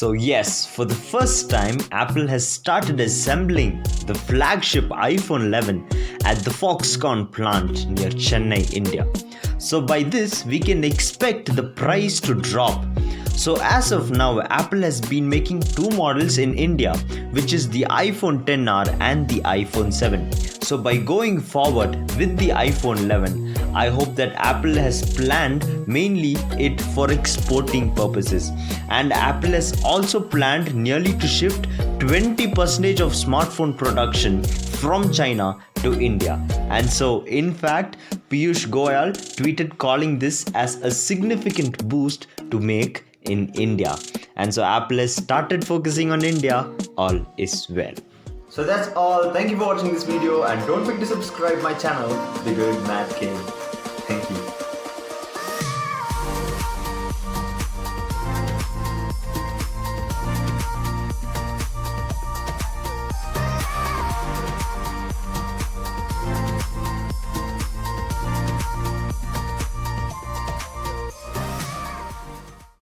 So yes, for the first time, Apple has started assembling the flagship iPhone 11 at the Foxconn plant near Chennai, India. So by this, we can expect the price to drop. So as of now, Apple has been making two models in India, which is the iPhone XR and the iPhone 7. So by going forward with the iPhone 11, I hope that Apple has planned mainly it for exporting purposes. And Apple has also planned nearly to shift 20% of smartphone production from China to India. And so, in fact, Piyush Goyal tweeted calling this as a significant boost to make in India. And so Apple has started focusing on India. All is well. So that's all. Thank you for watching this video and don't forget to subscribe my channel, The Good Mad King.